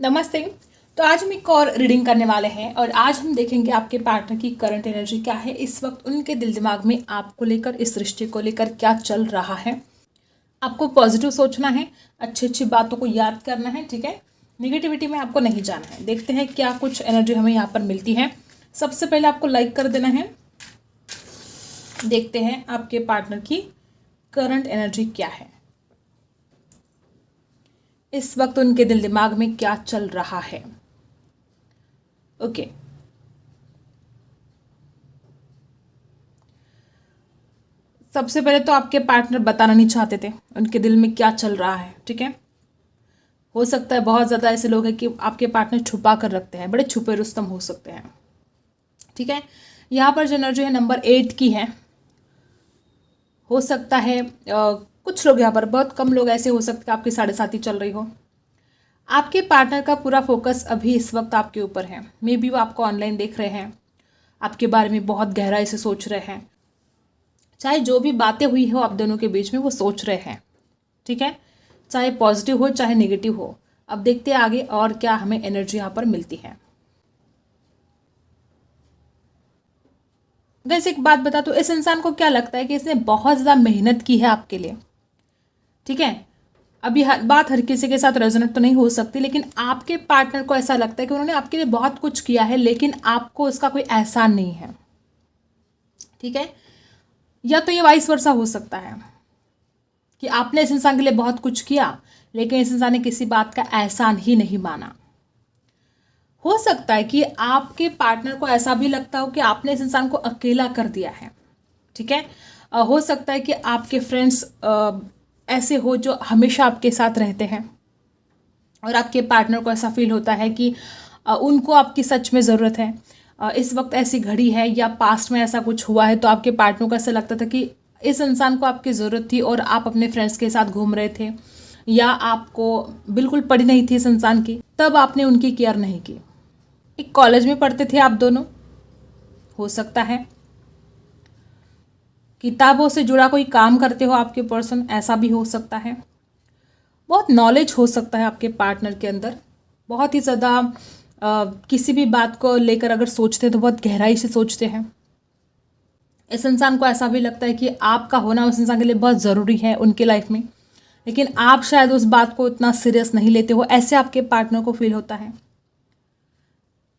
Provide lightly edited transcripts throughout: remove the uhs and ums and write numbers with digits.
नमस्ते। तो आज हम एक और रीडिंग करने वाले हैं और आज हम देखेंगे आपके पार्टनर की करंट एनर्जी क्या है, इस वक्त उनके दिल दिमाग में आपको लेकर, इस रिश्ते को लेकर क्या चल रहा है। आपको पॉजिटिव सोचना है, अच्छी अच्छी बातों को याद करना है, ठीक है। निगेटिविटी में आपको नहीं जाना है। देखते हैं क्या कुछ एनर्जी हमें यहाँ पर मिलती है। सबसे पहले आपको लाइक कर देना है। देखते हैं आपके पार्टनर की करंट एनर्जी क्या है, इस वक्त उनके दिल दिमाग में क्या चल रहा है। ओके, सबसे पहले तो आपके पार्टनर बताना नहीं चाहते थे उनके दिल में क्या चल रहा है, ठीक है। हो सकता है बहुत ज़्यादा ऐसे लोग हैं कि आपके पार्टनर छुपा कर रखते हैं, बड़े छुपे रुस्तम हो सकते हैं, ठीक है। यहाँ पर जो एनर्जी है नंबर 8 की है। हो सकता है कुछ लोग यहाँ पर, बहुत कम लोग ऐसे हो सकते हैं आपकी 7.5 चल रही हो। आपके पार्टनर का पूरा फोकस अभी इस वक्त आपके ऊपर है। मे बी वो आपको ऑनलाइन देख रहे हैं, आपके बारे में बहुत गहराई से सोच रहे हैं। चाहे जो भी बातें हुई हो आप दोनों के बीच में, वो सोच रहे हैं, ठीक है। चाहे पॉजिटिव हो चाहे नेगेटिव हो। अब देखते हैं आगे और क्या हमें एनर्जी यहाँ पर मिलती है। वैसे एक बात बता, तो इस इंसान को क्या लगता है कि इसने बहुत ज़्यादा मेहनत की है आपके लिए, ठीक है। अभी हर बात हर किसी के साथ रेजोनेट तो नहीं हो सकती, लेकिन आपके पार्टनर को ऐसा लगता है कि उन्होंने आपके लिए बहुत कुछ किया है, लेकिन आपको उसका कोई एहसान नहीं है, ठीक है। या तो ये वाइस वर्सा हो सकता है कि आपने इस इंसान के लिए बहुत कुछ किया, लेकिन इस इंसान ने किसी बात का एहसान ही नहीं माना। हो सकता है कि आपके पार्टनर को ऐसा भी लगता हो कि आपने इस इंसान को अकेला कर दिया है, ठीक है। हो सकता है कि आपके फ्रेंड्स ऐसे हो जो हमेशा आपके साथ रहते हैं और आपके पार्टनर को ऐसा फील होता है कि उनको आपकी सच में ज़रूरत है। इस वक्त ऐसी घड़ी है या पास्ट में ऐसा कुछ हुआ है तो आपके पार्टनर को ऐसा लगता था कि इस इंसान को आपकी ज़रूरत थी और आप अपने फ्रेंड्स के साथ घूम रहे थे, या आपको बिल्कुल पड़ी नहीं थी इस इंसान की, तब आपने उनकी केयर नहीं की। एक कॉलेज में पढ़ते थे आप दोनों, हो सकता है किताबों से जुड़ा कोई काम करते हो आपके पर्सन, ऐसा भी हो सकता है। बहुत नॉलेज हो सकता है आपके पार्टनर के अंदर, बहुत ही ज़्यादा किसी भी बात को लेकर अगर सोचते हैं तो बहुत गहराई से सोचते हैं। इस इंसान को ऐसा भी लगता है कि आपका होना उस इंसान के लिए बहुत ज़रूरी है उनके लाइफ में, लेकिन आप शायद उस बात को इतना सीरियस नहीं लेते हो, ऐसे आपके पार्टनर को फील होता है।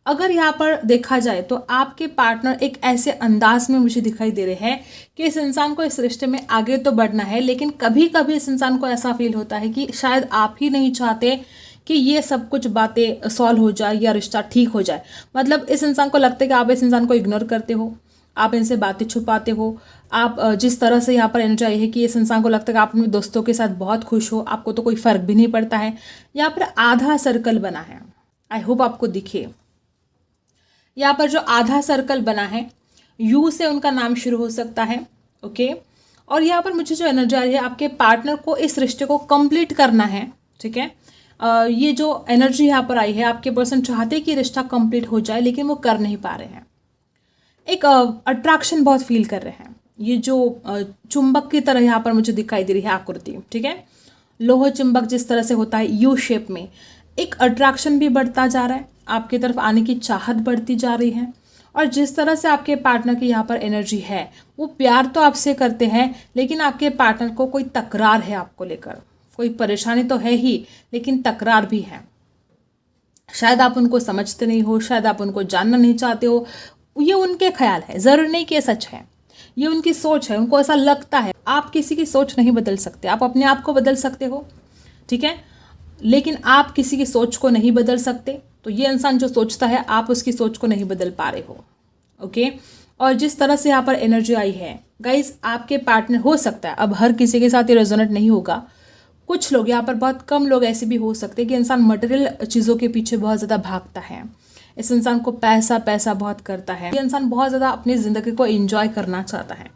अगर यहाँ पर देखा जाए तो आपके पार्टनर एक ऐसे अंदाज में मुझे दिखाई दे रहे हैं कि इस इंसान को इस रिश्ते में आगे तो बढ़ना है, लेकिन कभी कभी इस इंसान को ऐसा फील होता है कि शायद आप ही नहीं चाहते कि ये सब कुछ बातें सॉल्व हो जाए या रिश्ता ठीक हो जाए। मतलब इस इंसान को लगता है कि आप इस इंसान को इग्नोर करते हो, आप इनसे बातें छुपाते हो। आप जिस तरह से यहाँ पर एनर्जी आई है कि इस इंसान को लगता है कि आप अपने दोस्तों के साथ बहुत खुश हो, आपको तो कोई फ़र्क भी नहीं पड़ता है। यहाँ पर आधा सर्कल बना है, आई होप आपको दिखे। यहाँ पर जो आधा सर्कल बना है, यू से उनका नाम शुरू हो सकता है, ओके। और यहाँ पर मुझे जो एनर्जी आ रही है, आपके पार्टनर को इस रिश्ते को कंप्लीट करना है, ठीक है। ये जो एनर्जी यहाँ पर आई है, आपके पर्सन चाहते कि रिश्ता कंप्लीट हो जाए, लेकिन वो कर नहीं पा रहे हैं। एक अट्रैक्शन बहुत फील कर रहे हैं। ये जो चुंबक की तरह यहाँ पर मुझे दिखाई दे रही है आकृति, ठीक है। लोह चुंबक जिस तरह से होता है यू शेप में, एक अट्रैक्शन भी बढ़ता जा रहा है, आपकी तरफ आने की चाहत बढ़ती जा रही है। और जिस तरह से आपके पार्टनर की यहाँ पर एनर्जी है, वो प्यार तो आपसे करते हैं, लेकिन आपके पार्टनर को कोई तकरार है आपको लेकर, कोई परेशानी तो है ही, लेकिन तकरार भी है। शायद आप उनको समझते नहीं हो, शायद आप उनको जानना नहीं चाहते हो। ये उनके ख्याल है, ज़रूर नहीं कि ये सच है, ये उनकी सोच है, उनको ऐसा लगता है। आप किसी की सोच नहीं बदल सकते, आप अपने आप को बदल सकते हो, ठीक है, लेकिन आप किसी की सोच को नहीं बदल सकते। तो ये इंसान जो सोचता है, आप उसकी सोच को नहीं बदल पा रहे हो, ओके। और जिस तरह से यहाँ पर एनर्जी आई है गाइस, आपके पार्टनर, हो सकता है अब हर किसी के साथ ये रेजोनेट नहीं होगा, कुछ लोग यहाँ पर, बहुत कम लोग ऐसे भी हो सकते हैं कि इंसान मटेरियल चीज़ों के पीछे बहुत ज़्यादा भागता है। इस इंसान को पैसा पैसा बहुत करता है, ये इंसान बहुत ज़्यादा अपनी ज़िंदगी को एंजॉय करना चाहता है।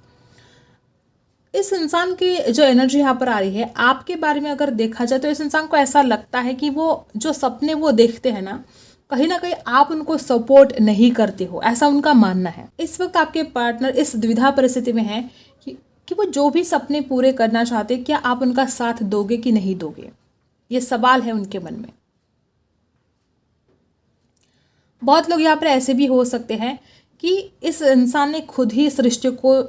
इस इंसान की जो एनर्जी यहाँ पर आ रही है, आपके बारे में अगर देखा जाए तो इस इंसान को ऐसा लगता है कि वो जो सपने वो देखते हैं ना कहीं आप उनको सपोर्ट नहीं करते हो, ऐसा उनका मानना है। इस वक्त आपके पार्टनर इस द्विधा परिस्थिति में है कि वो जो भी सपने पूरे करना चाहते, क्या आप उनका साथ दोगे कि नहीं दोगे, ये सवाल है उनके मन में। बहुत लोग यहाँ पर ऐसे भी हो सकते हैं कि इस इंसान ने खुद ही इस रिश्ते को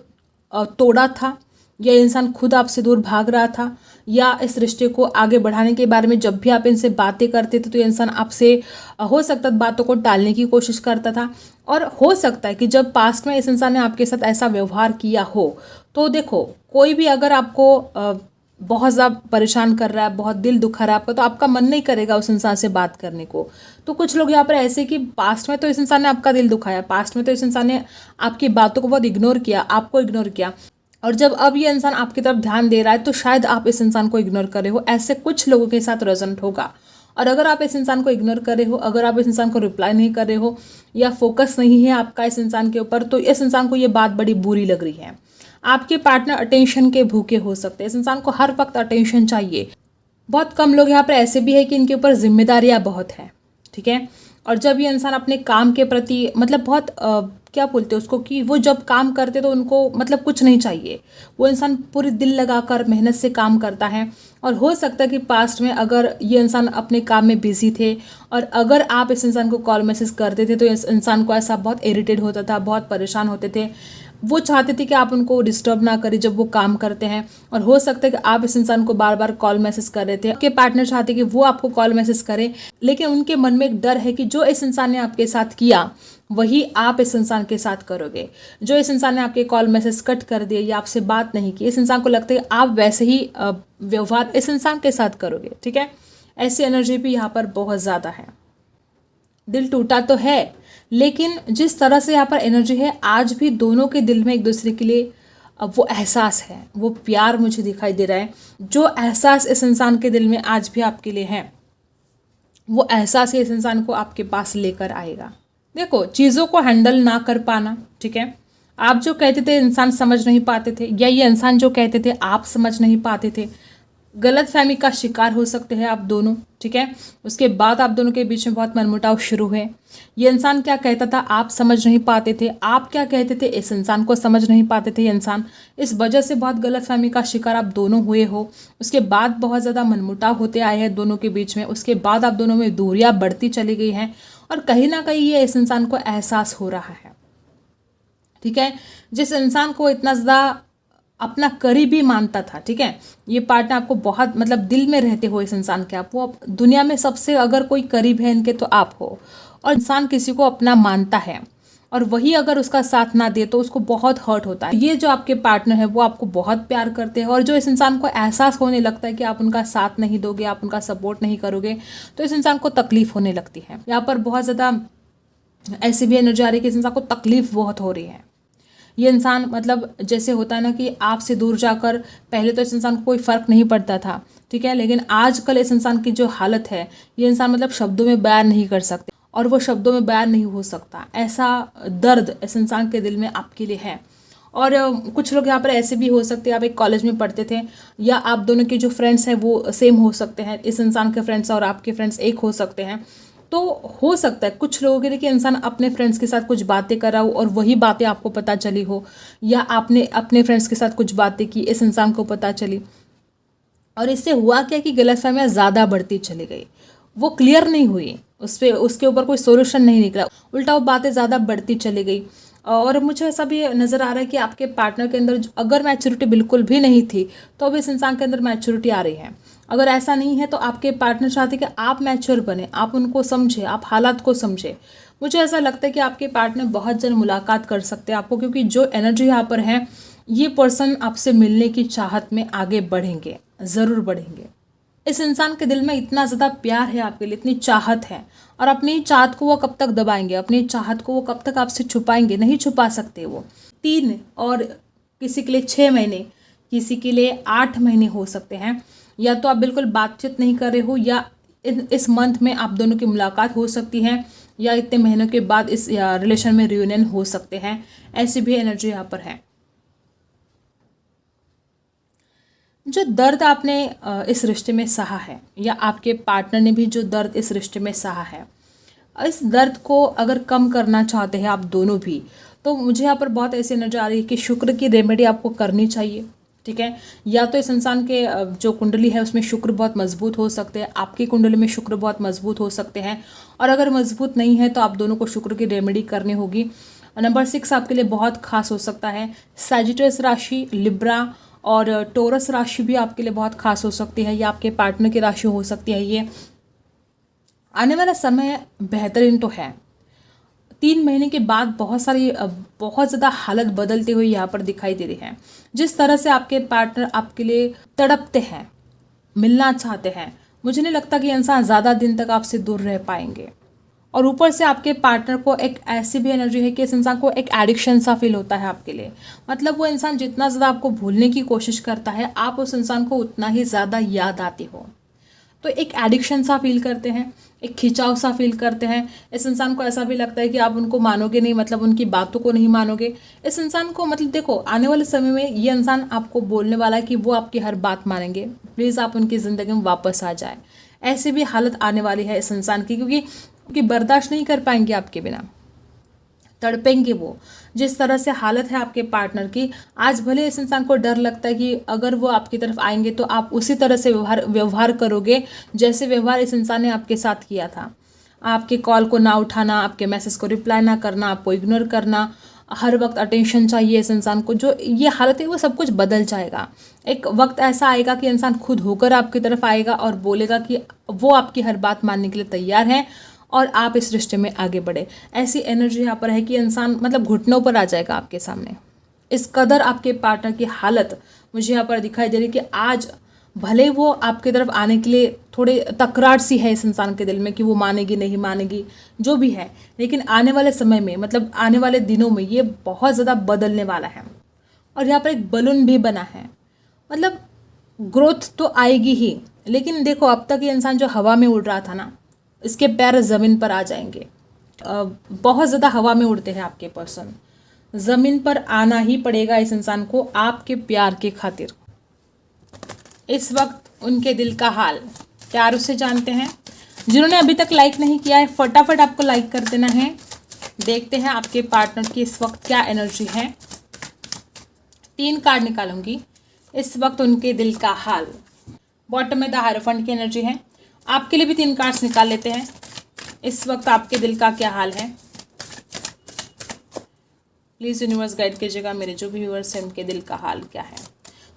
तोड़ा था, या इंसान खुद आपसे दूर भाग रहा था, या इस रिश्ते को आगे बढ़ाने के बारे में जब भी आप इनसे बातें करते थे तो ये इंसान आपसे हो सकता है बातों को टालने की कोशिश करता था। और हो सकता है कि जब पास्ट में इस इंसान ने आपके साथ ऐसा व्यवहार किया हो, तो देखो कोई भी अगर आपको बहुत ज़्यादा परेशान कर रहा है, बहुत दिल दुखा रहा है आपका, तो आपका मन नहीं करेगा उस इंसान से बात करने को। तो कुछ लोग यहाँ पर ऐसे कि पास्ट में तो इस इंसान ने आपका दिल दुखाया, पास्ट में तो इस इंसान ने आपकी बातों को बहुत इग्नोर किया, आपको इग्नोर किया, और जब अब ये इंसान आपकी तरफ ध्यान दे रहा है तो शायद आप इस इंसान को इग्नोर कर रहे हो। ऐसे कुछ लोगों के साथ रेजोनेट होगा। और अगर आप इस इंसान को इग्नोर कर रहे हो, अगर आप इस इंसान को रिप्लाई नहीं कर रहे हो, या फोकस नहीं है आपका इस इंसान के ऊपर, तो इस इंसान को ये बात बड़ी बुरी लग रही है। आपके पार्टनर अटेंशन के भूखे हो सकते हैं, इस इंसान को हर वक्त अटेंशन चाहिए। बहुत कम लोग यहाँ पर ऐसे भी है कि इनके ऊपर जिम्मेदारियाँ बहुत हैं, ठीक है। और जब ये इंसान अपने काम के प्रति मतलब बहुत क्या बोलते हैं उसको, कि वो जब काम करते तो उनको मतलब कुछ नहीं चाहिए, वो इंसान पूरी दिल लगाकर मेहनत से काम करता है। और हो सकता है कि पास्ट में अगर ये इंसान अपने काम में बिजी थे और अगर आप इस इंसान को कॉल मैसेज करते थे तो इस इंसान को ऐसा बहुत इरिटेट होता था, बहुत परेशान होते थे। वो चाहते थे कि आप उनको डिस्टर्ब ना करें जब वो काम करते हैं। और हो सकता है कि आप इस इंसान को बार बार कॉल मैसेज कर रहे थे, आपके पार्टनर चाहते कि वो आपको कॉल मैसेज करें, लेकिन उनके मन में एक डर है कि जो इस इंसान ने आपके साथ किया वही आप इस इंसान के साथ करोगे। जो इस इंसान ने आपके कॉल मैसेज कट कर दिए या आपसे बात नहीं की, इस इंसान को लगता है कि आप वैसे ही व्यवहार इस इंसान के साथ करोगे, ठीक है। ऐसी एनर्जी भी यहाँ पर बहुत ज़्यादा है। दिल टूटा तो है, लेकिन जिस तरह से यहाँ पर एनर्जी है, आज भी दोनों के दिल में एक दूसरे के लिए वो एहसास है, वो प्यार मुझे दिखाई दे रहा है। जो एहसास इस इंसान के दिल में आज भी आपके लिए है, वो एहसास ही इस इंसान को आपके पास लेकर आएगा। देखो, चीज़ों को हैंडल ना कर पाना, ठीक है, आप जो कहते थे इंसान समझ नहीं पाते थे, या ये इंसान जो कहते थे आप समझ नहीं पाते थे, गलतफहमी का शिकार हो सकते हैं आप दोनों, ठीक है। उसके बाद आप दोनों के बीच में बहुत मनमुटाव शुरू हुए। ये इंसान क्या कहता था आप समझ नहीं पाते थे, आप क्या कहते थे इस इंसान को समझ नहीं पाते थे ये इंसान। इस वजह से बहुत गलतफहमी का शिकार आप दोनों हुए हो। उसके बाद बहुत ज़्यादा मनमुटाव होते आए हैं दोनों के बीच में। उसके बाद आप दोनों में दूरियां बढ़ती चली गई हैं, और कहीं ना कहीं ये इस इंसान को एहसास हो रहा है, ठीक है। जिस इंसान को इतना ज़्यादा अपना करीबी मानता था, ठीक है, ये पार्टनर आपको बहुत मतलब दिल में रहते हो इस इंसान के, आप वो दुनिया में सबसे अगर कोई करीब है इनके तो आप हो। और इंसान किसी को अपना मानता है और वही अगर उसका साथ ना दे तो उसको बहुत हर्ट होता है। ये जो आपके पार्टनर है वो आपको बहुत प्यार करते हैं, और जो इस इंसान को एहसास होने लगता है कि आप उनका साथ नहीं दोगे, आप उनका सपोर्ट नहीं करोगे, तो इस इंसान को तकलीफ होने लगती है। यहाँ पर बहुत ज़्यादा ऐसी भी एनर्जी आ रही है कि इस इंसान को तकलीफ बहुत हो रही है। ये इंसान मतलब जैसे होता है ना कि आपसे दूर जाकर पहले तो इस इंसान को कोई फ़र्क नहीं पड़ता था, ठीक है, लेकिन आजकल इस इंसान की जो हालत है, ये इंसान मतलब शब्दों में बयान नहीं कर सकते, और वो शब्दों में बयान नहीं हो सकता। ऐसा दर्द इस इंसान के दिल में आपके लिए है। और कुछ लोग यहाँ पर ऐसे भी हो सकते हैं, आप एक कॉलेज में पढ़ते थे, या आप दोनों के जो फ्रेंड्स हैं वो सेम हो सकते हैं, इस इंसान के फ्रेंड्स और आपके फ्रेंड्स एक हो सकते हैं। तो हो सकता है कुछ लोगों के लिए कि इंसान अपने फ्रेंड्स के साथ कुछ बातें कर रहा हो और वही बातें आपको पता चली हो, या आपने अपने फ्रेंड्स के साथ कुछ बातें की, इस इंसान को पता चली, और इससे हुआ क्या कि गलतफहमियां ज़्यादा बढ़ती चली गई, वो क्लियर नहीं हुई, उसके ऊपर कोई सोल्यूशन नहीं निकला, उल्टा वो बातें ज़्यादा बढ़ती चली गई। और मुझे ऐसा भी नज़र आ रहा है कि आपके पार्टनर के अंदर अगर मैच्योरिटी बिल्कुल भी नहीं थी तो अब इस इंसान के अंदर मैच्योरिटी आ रही है। अगर ऐसा नहीं है तो आपके पार्टनर चाहते कि आप मैच्योर बने, आप उनको समझे, आप हालात को समझे। मुझे ऐसा लगता है कि आपके पार्टनर बहुत जल्द मुलाकात कर सकते हैं आपको, क्योंकि जो एनर्जी यहाँ पर है, ये पर्सन आपसे मिलने की चाहत में आगे बढ़ेंगे, ज़रूर बढ़ेंगे। इस इंसान के दिल में इतना ज़्यादा प्यार है आपके लिए, इतनी चाहत है, और अपनी चाहत को वो कब तक दबाएंगे, अपनी चाहत को वो कब तक आपसे छुपाएंगे, नहीं छुपा सकते वो। 3 और किसी के लिए 6 महीने, किसी के लिए 8 महीने हो सकते हैं। या तो आप बिल्कुल बातचीत नहीं कर रहे हो, या इस मंथ में आप दोनों की मुलाकात हो सकती है, या इतने महीनों के बाद इस रिलेशन में रियूनियन हो सकते हैं। ऐसी भी एनर्जी यहाँ पर है। जो दर्द आपने इस रिश्ते में सहा है, या आपके पार्टनर ने भी जो दर्द इस रिश्ते में सहा है, इस दर्द को अगर कम करना चाहते हैं आप दोनों भी, तो मुझे यहाँ पर बहुत ऐसी एनर्जी आ रही है कि शुक्र की रेमेडी आपको करनी चाहिए। ठीक है। या तो इस इंसान के जो कुंडली है उसमें शुक्र बहुत मजबूत हो सकते हैं, आपकी कुंडली में शुक्र बहुत मजबूत हो सकते हैं, और अगर मजबूत नहीं है तो आप दोनों को शुक्र की रेमेडी करनी होगी। नंबर 6 आपके लिए बहुत खास हो सकता है। सैजिटस राशि, लिब्रा और टोरस राशि भी आपके लिए बहुत खास हो सकती है, या आपके पार्टनर की राशि हो सकती है। ये आने वाला समय बेहतरीन तो है। 3 महीने के बाद बहुत ज़्यादा हालत बदलते हुए यहाँ पर दिखाई दे रही है। जिस तरह से आपके पार्टनर आपके लिए तड़पते हैं, मिलना चाहते हैं, मुझे नहीं लगता कि इंसान ज़्यादा दिन तक आपसे दूर रह पाएंगे। और ऊपर से आपके पार्टनर को एक ऐसी भी एनर्जी है कि इस इंसान को एक एडिक्शन सा फील होता है आपके लिए। मतलब वो इंसान जितना ज़्यादा आपको भूलने की कोशिश करता है, आप उस इंसान को उतना ही ज़्यादा याद आती हो। तो एक एडिक्शन सा फील करते हैं, एक खिंचाव सा फील करते हैं। इस इंसान को ऐसा भी लगता है कि आप उनको मानोगे नहीं, मतलब उनकी बातों को नहीं मानोगे। इस इंसान को मतलब देखो, आने वाले समय में ये इंसान आपको बोलने वाला है कि वो आपकी हर बात मानेंगे, प्लीज़ आप उनकी ज़िंदगी में वापस आ जाए। ऐसी भी हालत आने वाली है इस इंसान की, क्योंकि बर्दाश्त नहीं कर पाएंगे आपके बिना, तड़पेंगे वो। जिस तरह से हालत है आपके पार्टनर की, आज भले इस इंसान को डर लगता है कि अगर वो आपकी तरफ आएंगे तो आप उसी तरह से व्यवहार करोगे जैसे व्यवहार इस इंसान ने आपके साथ किया था। आपके कॉल को ना उठाना, आपके मैसेज को रिप्लाई ना करना, आपको इग्नोर करना, हर वक्त अटेंशन चाहिए इस इंसान को। जो ये हालत है वो सब कुछ बदल जाएगा। एक वक्त ऐसा आएगा कि इंसान खुद होकर आपकी तरफ आएगा और बोलेगा कि वो आपकी हर बात मानने के लिए तैयार है और आप इस रिश्ते में आगे बढ़े। ऐसी एनर्जी यहाँ पर है कि इंसान मतलब घुटनों पर आ जाएगा आपके सामने। इस कदर आपके पार्टनर की हालत मुझे यहाँ पर दिखाई दे रही कि आज भले वो आपकी तरफ आने के लिए थोड़े तकरार सी है इस इंसान के दिल में कि वो मानेगी नहीं मानेगी, जो भी है, लेकिन आने वाले समय में मतलब आने वाले दिनों में ये बहुत ज़्यादा बदलने वाला है। और यहाँ पर एक बलून भी बना है, मतलब ग्रोथ तो आएगी ही, लेकिन देखो अब तक ये इंसान जो हवा में उड़ रहा था ना, इसके पैर ज़मीन पर आ जाएंगे। बहुत ज़्यादा हवा में उड़ते हैं आपके पर्सन, ज़मीन पर आना ही पड़ेगा इस इंसान को आपके प्यार के खातिर। इस वक्त उनके दिल का हाल प्यार से जानते हैं। जिन्होंने अभी तक लाइक नहीं किया है, फटाफट आपको लाइक कर देना है। देखते हैं आपके पार्टनर की इस वक्त क्या एनर्जी है। 3 कार्ड निकालूंगी। इस वक्त उनके दिल का हाल, बॉटम में द हायरोफेंट की एनर्जी है। आपके लिए भी 3 कार्ड्स निकाल लेते हैं। इस वक्त आपके दिल का क्या हाल है, प्लीज़ यूनिवर्स गाइड कीजिएगा मेरे जो भी व्यूअर्स हैं उनके दिल का हाल क्या है।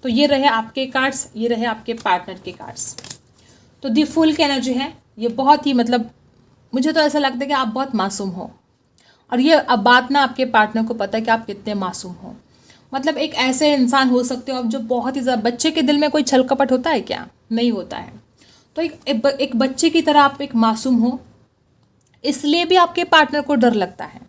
तो ये रहे आपके कार्ड्स, ये रहे आपके पार्टनर के कार्ड्स। तो दी फूल की एनर्जी है। ये बहुत ही मतलब मुझे तो ऐसा लगता है कि आप बहुत मासूम हो, और ये अब बात ना आपके पार्टनर को पता है कि आप कितने मासूम हो। मतलब एक ऐसे इंसान हो सकते हो आप जो बहुत ही ज़्यादा, बच्चे के दिल में कोई छल कपट होता है क्या? नहीं होता है। तो एक बच्चे की तरह आप एक मासूम हो, इसलिए भी आपके पार्टनर को डर लगता है।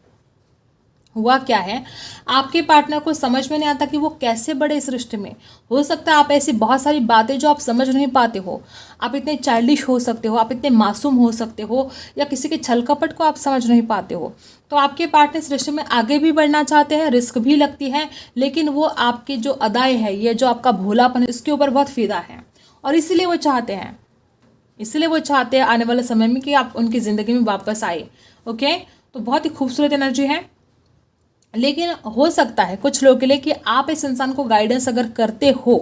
हुआ क्या है, आपके पार्टनर को समझ में नहीं आता कि वो कैसे बढ़े इस रिश्ते में। हो सकता है आप ऐसी बहुत सारी बातें जो आप समझ नहीं पाते हो, आप इतने चाइल्डिश हो सकते हो, आप इतने मासूम हो सकते हो, या किसी के छल कपट को आप समझ नहीं पाते हो। तो आपके पार्टनर इस रिश्ते में आगे भी बढ़ना चाहते हैं, रिस्क भी लगती है, लेकिन वो आपकी जो अदाएँ है, ये जो आपका भोलापन है, इसके ऊपर बहुत फिदा है, और इसीलिए वो चाहते हैं आने वाले समय में कि आप उनकी ज़िंदगी में वापस आए। ओके, तो बहुत ही खूबसूरत एनर्जी है। लेकिन हो सकता है कुछ लोगों के लिए कि आप इस इंसान को गाइडेंस अगर करते हो,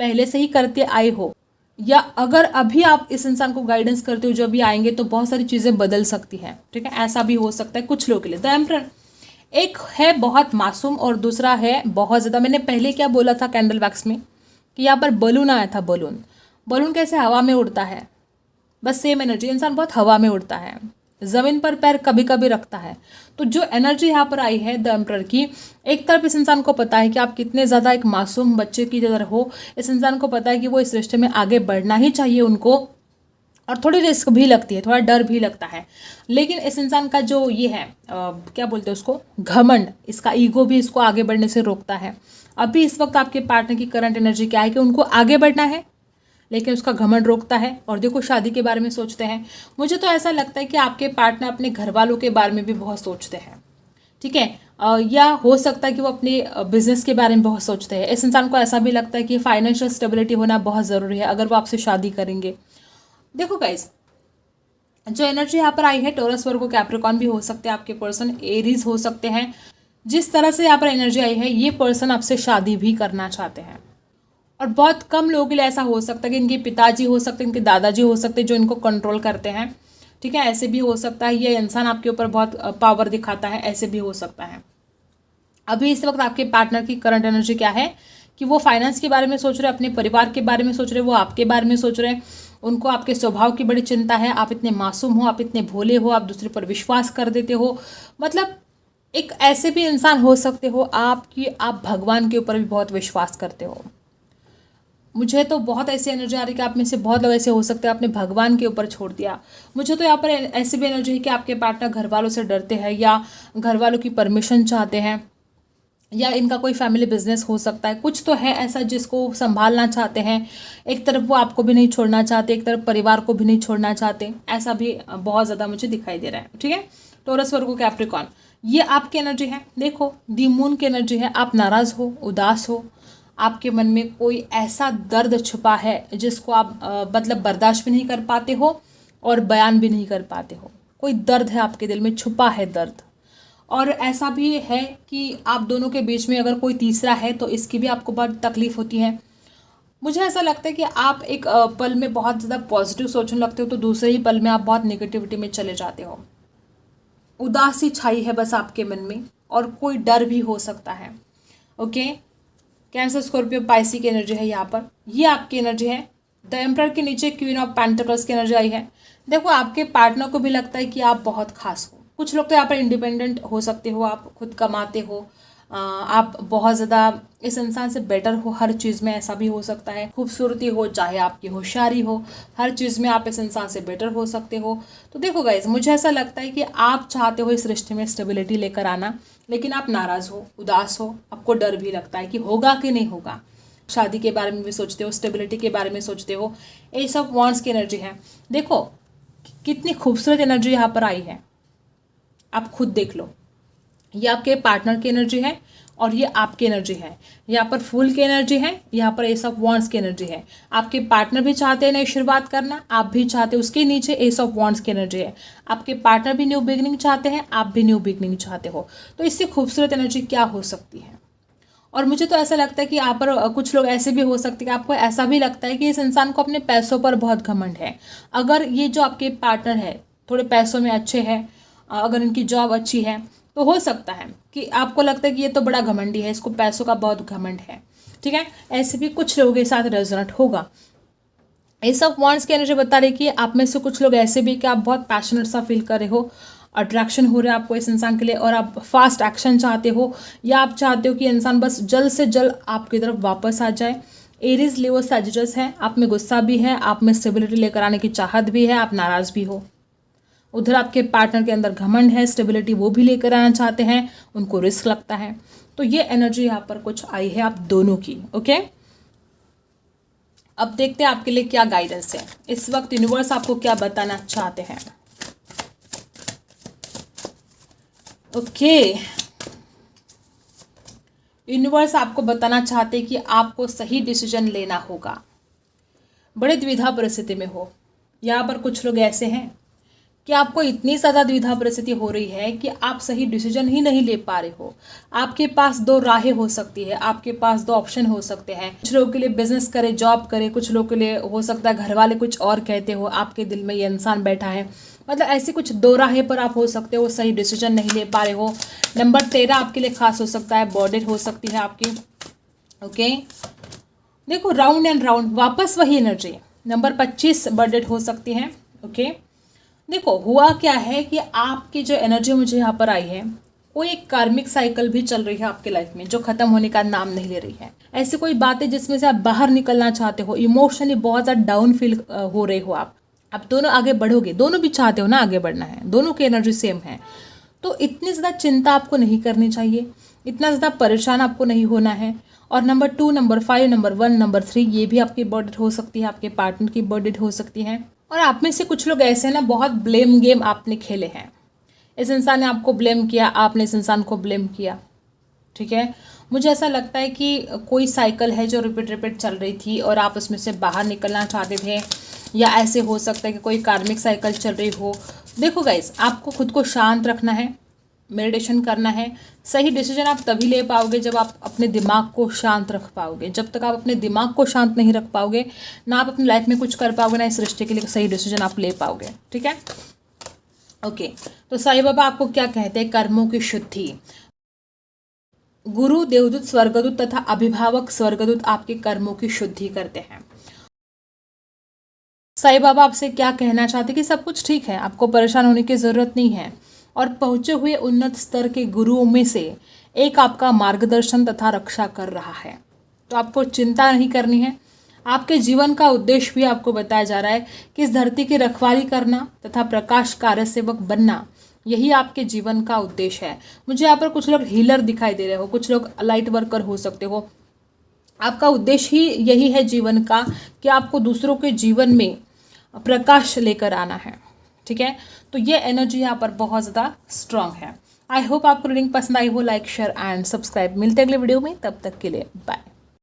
पहले से ही करते आए हो, या अगर अभी आप इस इंसान को गाइडेंस करते हो जो अभी आएंगे, तो बहुत सारी चीज़ें बदल सकती हैं। ठीक है, ऐसा भी हो सकता है कुछ लोगों के लिए। द एम्परर एक है बहुत मासूम, और दूसरा है बहुत ज़्यादा, मैंने पहले क्या बोला था कैंडल वैक्स में कि यहाँ पर बलून आया था। बलून कैसे हवा में उड़ता है, बस सेम एनर्जी। इंसान बहुत हवा में उड़ता है, ज़मीन पर पैर कभी कभी रखता है। तो जो एनर्जी यहाँ पर आई है द एम्परर की, एक तरफ इस इंसान को पता है कि आप कितने ज़्यादा एक मासूम बच्चे की तरह हो। इस इंसान को पता है कि वो इस रिश्ते में आगे बढ़ना ही चाहिए उनको, और थोड़ी रिस्क भी लगती है, थोड़ा डर भी लगता है। लेकिन इस इंसान का जो ये है क्या बोलते हैं उसको, घमंड, इसका ईगो भी इसको आगे बढ़ने से रोकता है। अभी इस वक्त आपके पार्टनर की करंट एनर्जी क्या है कि उनको आगे बढ़ना है, लेकिन उसका घमंड रोकता है। और देखो शादी के बारे में सोचते हैं। मुझे तो ऐसा लगता है कि आपके पार्टनर अपने घर वालों के बारे में भी बहुत सोचते हैं। ठीक है, या हो सकता है कि वो अपने बिजनेस के बारे में बहुत सोचते हैं। इस इंसान को ऐसा भी लगता है कि फाइनेंशियल स्टेबिलिटी होना बहुत ज़रूरी है अगर वो आपसे शादी करेंगे। देखो गाइस, जो एनर्जी यहाँ पर आई है, टॉरस, वर्गो, कैप्रिकॉर्न भी हो सकते हैं आपके पर्सन, एरीज हो सकते हैं। जिस तरह से यहाँ पर एनर्जी आई है, ये पर्सन आपसे शादी भी करना चाहते हैं। और बहुत कम लोगों के लिए ऐसा हो सकता है कि इनके पिताजी हो सकते हैं, इनके दादाजी हो सकते हैं जो इनको कंट्रोल करते हैं, ठीक है। ऐसे भी हो सकता है ये इंसान आपके ऊपर बहुत पावर दिखाता है, ऐसे भी हो सकता है। अभी इस वक्त आपके पार्टनर की करंट एनर्जी क्या है कि वो फाइनेंस के बारे में सोच रहे हैं, अपने परिवार के बारे में सोच रहे हैं, वो आपके बारे में सोच रहे हैं। उनको आपके स्वभाव की बड़ी चिंता है, आप इतने मासूम हो, आप इतने भोले हो, आप दूसरे पर विश्वास कर देते हो। मतलब एक ऐसे भी इंसान हो सकते हो आप भगवान के ऊपर भी बहुत विश्वास करते हो। मुझे तो बहुत ऐसी एनर्जी आ रही है कि आप में से बहुत लोग ऐसे हो सकते हैं आपने भगवान के ऊपर छोड़ दिया। मुझे तो यहाँ पर ऐसी भी एनर्जी है कि आपके पार्टनर घर वालों से डरते हैं या घर वालों की परमिशन चाहते हैं, या इनका कोई फैमिली बिजनेस हो सकता है, कुछ तो है ऐसा जिसको संभालना चाहते हैं। एक तरफ वो आपको भी नहीं छोड़ना चाहते, एक तरफ परिवार को भी नहीं छोड़ना चाहते, ऐसा भी बहुत ज़्यादा मुझे दिखाई दे रहा है, ठीक है। टॉरस, वर्गो, कैप्रिकॉर्न, ये आपकी एनर्जी है। देखो दी मून की एनर्जी है, आप नाराज़ हो, उदास हो, आपके मन में कोई ऐसा दर्द छुपा है जिसको आप मतलब बर्दाश्त भी नहीं कर पाते हो और बयान भी नहीं कर पाते हो। कोई दर्द है आपके दिल में, छुपा है दर्द। और ऐसा भी है कि आप दोनों के बीच में अगर कोई तीसरा है तो इसकी भी आपको बहुत तकलीफ होती है। मुझे ऐसा लगता है कि आप एक पल में बहुत ज़्यादा पॉजिटिव सोचने लगते हो तो दूसरे ही पल में आप बहुत नेगेटिविटी में चले जाते हो। उदासी छाई है बस आपके मन में, और कोई डर भी हो सकता है। ओके, कैंसर, स्कॉर्पियो, पाइसी की एनर्जी है यहाँ पर, ये आपकी एनर्जी है। द एम्परर के नीचे क्वीन ऑफ पेंटिकल्स की एनर्जी आई है। देखो आपके पार्टनर को भी लगता है कि आप बहुत खास हो। कुछ लोग तो यहाँ पर इंडिपेंडेंट हो सकते हो, आप खुद कमाते हो, आप बहुत ज़्यादा इस इंसान से बेटर हो हर चीज़ में, ऐसा भी हो सकता है। खूबसूरती हो, चाहे आपकी होशियारी हो, हर चीज़ में आप इस इंसान से बेटर हो सकते हो। तो देखो गाइज, मुझे ऐसा लगता है कि आप चाहते हो इस रिश्ते में स्टेबिलिटी लेकर आना, लेकिन आप नाराज़ हो, उदास हो, आपको डर भी लगता है कि होगा कि नहीं होगा। शादी के बारे में भी सोचते हो, स्टेबिलिटी के बारे में सोचते हो। एस ऑफ वॉन्ड्स की एनर्जी है। देखो कितनी खूबसूरत एनर्जी यहाँ पर आई है, आप खुद देख लो। ये आपके पार्टनर की एनर्जी है और ये आपकी एनर्जी है। यहाँ पर फूल की एनर्जी है, यहाँ पर एस ऑफ वॉन्ड्स की एनर्जी है। आपके पार्टनर भी चाहते हैं नई शुरुआत करना, आप भी चाहते हो। उसके नीचे एस ऑफ वॉन्ड्स की एनर्जी है। आपके पार्टनर भी न्यू बिगनिंग चाहते हैं, आप भी न्यू बिगनिंग चाहते हो। तो इससे खूबसूरत एनर्जी क्या हो सकती है। और मुझे तो ऐसा लगता है कि यहाँ पर कुछ लोग ऐसे भी हो सकते हैं कि आपको ऐसा भी लगता है कि इस इंसान को अपने पैसों पर बहुत घमंड है। अगर ये जो आपके पार्टनर है थोड़े पैसों में अच्छे हैं, अगर इनकी जॉब अच्छी है, तो हो सकता है कि आपको लगता है कि ये तो बड़ा घमंडी है, इसको पैसों का बहुत घमंड है, ठीक है। ऐसे भी कुछ लोगों के साथ रेजोनेट होगा। एस ऑफ वॉन्ड्स की एनर्जी बता रही कि आप में से कुछ लोग ऐसे भी कि आप बहुत पैशनेट सा फील कर रहे हो, अट्रैक्शन हो रहा है आपको इस इंसान के लिए, और आप फास्ट एक्शन चाहते हो, या आप चाहते हो कि इंसान बस जल्द से जल्द आपकी तरफ वापस आ जाए। एरीज, लियो, सैजिटस है। आप में गुस्सा भी है, आप में स्टेबिलिटी लेकर आने की चाहत भी है, आप नाराज़ भी हो। उधर आपके पार्टनर के अंदर घमंड है, स्टेबिलिटी वो भी लेकर आना चाहते हैं, उनको रिस्क लगता है। तो ये एनर्जी यहाँ पर कुछ आई है आप दोनों की। ओके, अब देखते हैं आपके लिए क्या गाइडेंस है इस वक्त, यूनिवर्स आपको क्या बताना चाहते हैं। ओके, यूनिवर्स आपको बताना चाहते हैं कि आपको सही डिसीजन लेना होगा। बड़े द्विधा परिस्थिति में हो। यहाँ पर कुछ लोग ऐसे हैं कि आपको इतनी ज़्यादा द्विधा परिस्थिति हो रही है कि आप सही डिसीजन ही नहीं ले पा रहे हो। आपके पास दो राहें हो सकती है, आपके पास दो ऑप्शन हो सकते हैं। कुछ लोगों के लिए बिजनेस करे, जॉब करे, कुछ लोगों के लिए हो सकता है घर वाले कुछ और कहते हो, आपके दिल में ये इंसान बैठा है। मतलब ऐसी कुछ दो राहें पर आप हो सकते हो, सही डिसीजन नहीं ले पा रहे हो। नंबर 13 आपके लिए खास हो सकता है, बॉर्डर हो सकती है आपकी। ओके, देखो राउंड एंड राउंड, वापस वही एनर्जी। नंबर 25 बर्डेड हो सकती है। ओके, देखो हुआ क्या है कि आपकी जो एनर्जी मुझे यहाँ पर आई है वो एक कार्मिक साइकिल भी चल रही है आपके लाइफ में, जो खत्म होने का नाम नहीं ले रही है। ऐसी कोई बातें जिसमें से आप बाहर निकलना चाहते हो, इमोशनली बहुत ज़्यादा डाउन फील हो रहे हो आप दोनों आगे बढ़ोगे, दोनों भी चाहते हो ना आगे बढ़ना है, दोनों की एनर्जी सेम है। तो इतनी ज़्यादा चिंता आपको नहीं करनी चाहिए, इतना ज़्यादा परेशान आपको नहीं होना है। और नंबर 2, नंबर 5, नंबर 1, नंबर 3 ये भी आपकी बर्डेड हो सकती है, आपके पार्टनर की बर्डेड हो सकती है। और आप में से कुछ लोग ऐसे हैं ना, बहुत ब्लेम गेम आपने खेले हैं। इस इंसान ने आपको ब्लेम किया, आपने इस इंसान को ब्लेम किया, ठीक है। मुझे ऐसा लगता है कि कोई साइकिल है जो रिपीट चल रही थी और आप उसमें से बाहर निकलना चाहते थे, या ऐसे हो सकता है कि कोई कार्मिक साइकिल चल रही हो। देखो गाइस, आपको खुद को शांत रखना है, मेडिटेशन करना है। सही डिसीजन आप तभी ले पाओगे जब आप अपने दिमाग को शांत रख पाओगे। जब तक आप अपने दिमाग को शांत नहीं रख पाओगे, ना आप अपनी लाइफ में कुछ कर पाओगे, ना इस रिश्ते के लिए सही डिसीजन आप ले पाओगे। ठीक है, ओके। तो साईं बाबा आपको क्या कहते हैं? कर्मों की शुद्धि। गुरु, देवदूत, स्वर्गदूत तथा अभिभावक स्वर्गदूत आपके कर्मों की शुद्धि करते हैं। साईं बाबा आपसे क्या कहना चाहते कि सब कुछ ठीक है, आपको परेशान होने की ज़रूरत नहीं है, और पहुंचे हुए उन्नत स्तर के गुरुओं में से एक आपका मार्गदर्शन तथा रक्षा कर रहा है। तो आपको चिंता नहीं करनी है। आपके जीवन का उद्देश्य भी आपको बताया जा रहा है कि इस धरती की रखवाली करना तथा प्रकाश कार्य सेवक बनना, यही आपके जीवन का उद्देश्य है। मुझे यहाँ पर कुछ लोग हीलर दिखाई दे रहे हो, कुछ लोग लाइट वर्कर हो सकते हो। आपका उद्देश्य ही यही है जीवन का कि आपको दूसरों के जीवन में प्रकाश लेकर आना है। ठीक है, तो ये एनर्जी यहाँ पर बहुत ज़्यादा स्ट्रांग है। आई होप आपको रीडिंग पसंद आई हो। Like, share and subscribe. मिलते हैं अगले वीडियो में, तब तक के लिए बाय।